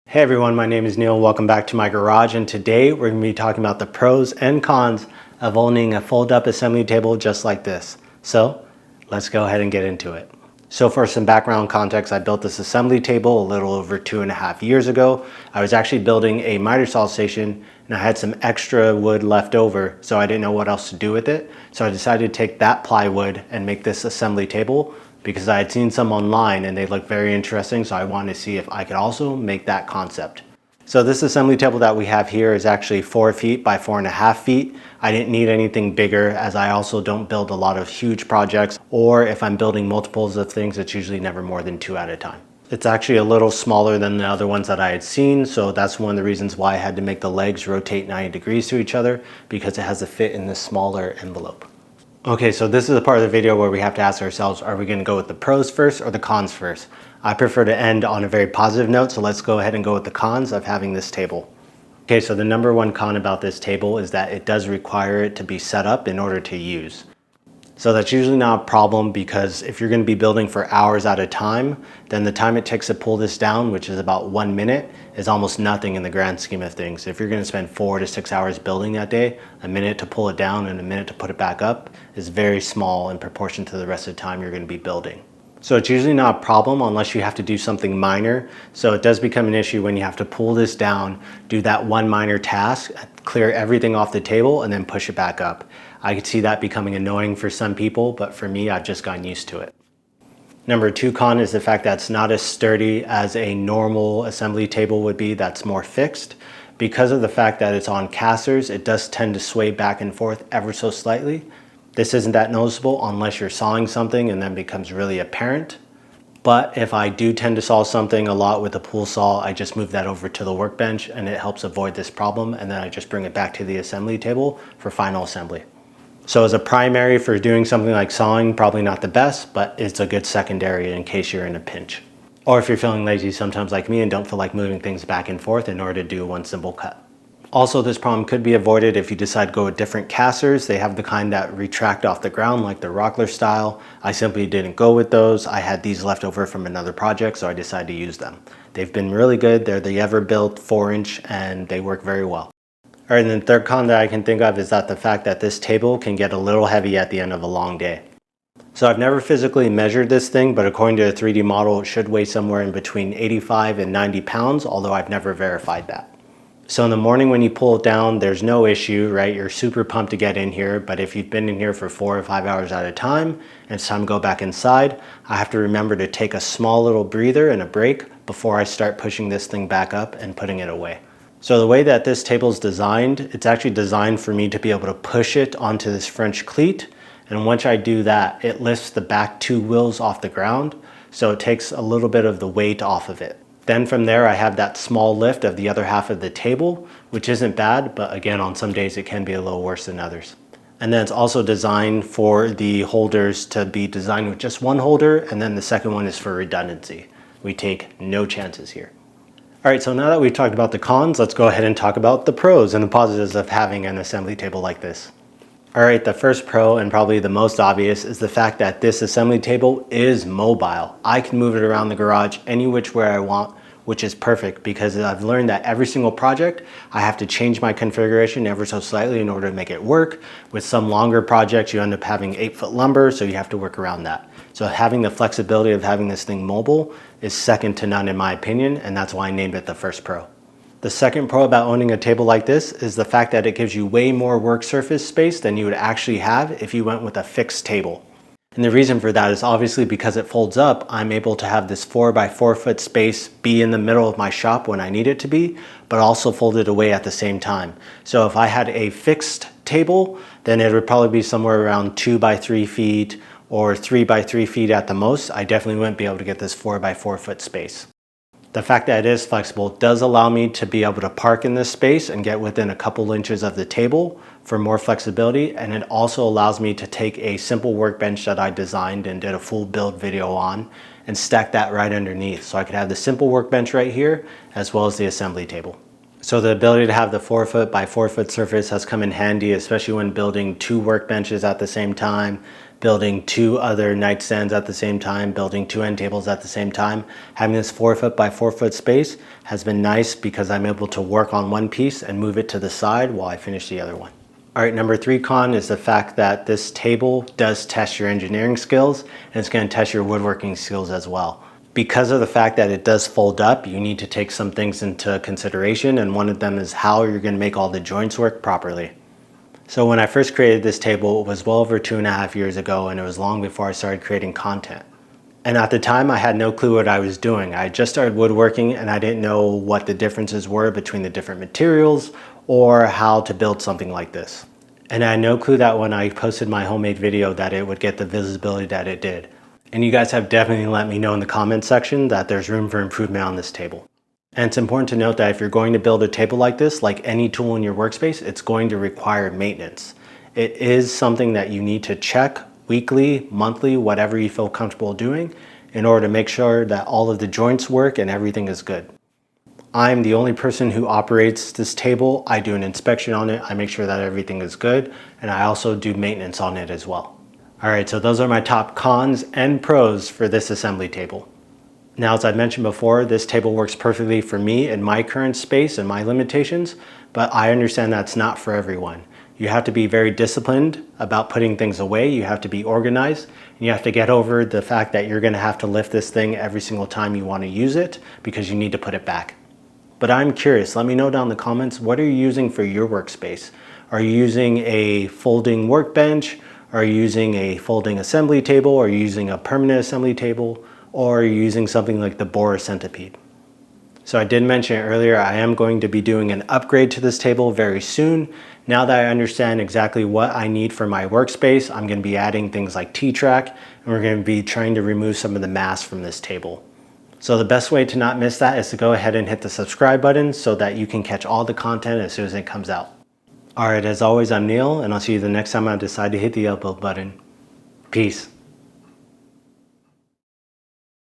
Hey everyone, my name is Neil. Welcome back to my garage, and today we're going to be talking about the pros and cons of owning a fold-up assembly table just like this. So let's go ahead and get into it. So for some background context, I built this assembly table a little over 2.5 years ago. I was actually building a miter saw station and I had some extra wood left over, so I didn't know what else to do with it. So I decided to take that plywood and make this assembly table, because I had seen some online and they looked very interesting, so I wanted to see if I could also make that concept. So this assembly table that we have here is actually 4 feet by 4.5 feet. I didn't need anything bigger, as I also don't build a lot of huge projects, or if I'm building multiples of things, it's usually never more than 2 at a time. It's actually a little smaller than the other ones that I had seen, so that's one of the reasons why I had to make the legs rotate 90 degrees to each other, because it has to fit in this smaller envelope. Okay, so this is the part of the video where we have to ask ourselves, are we going to go with the pros first or the cons first? I prefer to end on a very positive note, so let's go ahead and go with the cons of having this table. Okay, so the number one con about this table is that it does require it to be set up in order to use. So that's usually not a problem, because if you're going to be building for hours at a time, then the time it takes to pull this down, which is about 1 minute, is almost nothing in the grand scheme of things. If you're going to spend 4 to 6 hours building that day, a minute to pull it down and a minute to put it back up is very small in proportion to the rest of the time you're going to be building. So it's usually not a problem unless you have to do something minor. So it does become an issue when you have to pull this down, do that one minor task, clear everything off the table, and then push it back up. I could see that becoming annoying for some people, but for me, I've just gotten used to it. Number two con is the fact that it's not as sturdy as a normal assembly table would be that's more fixed. Because of the fact that it's on casters, it does tend to sway back and forth ever so slightly. This isn't that noticeable unless you're sawing something, and then becomes really apparent. But if I do tend to saw something a lot with a pool saw, I just move that over to the workbench and it helps avoid this problem, and then I just bring it back to the assembly table for final assembly. So as a primary for doing something like sawing, probably not the best, but it's a good secondary in case you're in a pinch. Or if you're feeling lazy sometimes like me and don't feel like moving things back and forth in order to do one simple cut. Also, this problem could be avoided if you decide to go with different casters. They have the kind that retract off the ground, like the Rockler style. I simply didn't go with those. I had these left over from another project, so I decided to use them. They've been really good. They're the Everbuilt 4-inch and they work very well. All right, and then the third con that I can think of is that the fact that this table can get a little heavy at the end of a long day. So I've never physically measured this thing, but according to a 3D model, it should weigh somewhere in between 85 and 90 pounds, although I've never verified that. So in the morning when you pull it down, there's no issue, right? You're super pumped to get in here, but if you've been in here for 4 or 5 hours at a time and it's time to go back inside, I have to remember to take a small little breather and a break before I start pushing this thing back up and putting it away. So the way that this table is designed, it's actually designed for me to be able to push it onto this French cleat. And once I do that, it lifts the back 2 wheels off the ground. So it takes a little bit of the weight off of it. Then from there, I have that small lift of the other half of the table, which isn't bad, but again, on some days it can be a little worse than others. And then it's also designed for the holders to be designed with just one holder, and then the second one is for redundancy. We take no chances here. All right, so now that we've talked about the cons, let's go ahead and talk about the pros and the positives of having an assembly table like this. All right, the first pro, and probably the most obvious, is the fact that this assembly table is mobile. I can move it around the garage any which way I want, which is perfect, because I've learned that every single project, I have to change my configuration ever so slightly in order to make it work. With some longer projects, you end up having 8-foot lumber, so you have to work around that. So having the flexibility of having this thing mobile is second to none in my opinion, and that's why I named it the first pro. The second pro about owning a table like this is the fact that it gives you way more work surface space than you would actually have if you went with a fixed table. And the reason for that is obviously because it folds up, I'm able to have this 4 by 4 foot space be in the middle of my shop when I need it to be, but also folded away at the same time. So if I had a fixed table, then it would probably be somewhere around 2 by 3 feet or 3 by 3 feet at the most. I definitely wouldn't be able to get this 4 by 4 foot space. The fact that it is flexible does allow me to be able to park in this space and get within a couple inches of the table for more flexibility, and it also allows me to take a simple workbench that I designed and did a full build video on and stack that right underneath. So I could have the simple workbench right here as well as the assembly table. So the ability to have the 4 foot by 4 foot surface has come in handy, especially when building 2 workbenches at the same time, building 2 other nightstands at the same time, building 2 end tables at the same time. Having this 4 foot by 4 foot space has been nice because I'm able to work on one piece and move it to the side while I finish the other one. All right, number 3 con is the fact that this table does test your engineering skills, and it's going to test your woodworking skills as well. Because of the fact that it does fold up, you need to take some things into consideration, and one of them is how you're going to make all the joints work properly. So when I first created this table, it was well over 2.5 years ago, and it was long before I started creating content. And at the time, I had no clue what I was doing. I just started woodworking, and I didn't know what the differences were between the different materials or how to build something like this. And I had no clue that when I posted my homemade video that it would get the visibility that it did. And you guys have definitely let me know in the comment section that there's room for improvement on this table. And it's important to note that if you're going to build a table like this, like any tool in your workspace, it's going to require maintenance. It is something that you need to check weekly, monthly, whatever you feel comfortable doing in order to make sure that all of the joints work and everything is good. I'm the only person who operates this table. I do an inspection on it, I make sure that everything is good, and I also do maintenance on it as well. All right, so those are my top cons and pros for this assembly table. Now, as I mentioned before, this table works perfectly for me in my current space and my limitations, but I understand that's not for everyone. You have to be very disciplined about putting things away, you have to be organized, and you have to get over the fact that you're gonna have to lift this thing every single time you wanna use it because you need to put it back. But I'm curious, let me know down in the comments, what are you using for your workspace? Are you using a folding workbench? Are you using a folding assembly table? Are you using a permanent assembly table? Or are you using something like the Borer centipede? So I did mention earlier, I am going to be doing an upgrade to this table very soon. Now that I understand exactly what I need for my workspace, I'm going to be adding things like T-track, and we're going to be trying to remove some of the mass from this table. So the best way to not miss that is to go ahead and hit the subscribe button so that you can catch all the content as soon as it comes out. All right, as always, I'm Neil, and I'll see you the next time I decide to hit the upload button. Peace.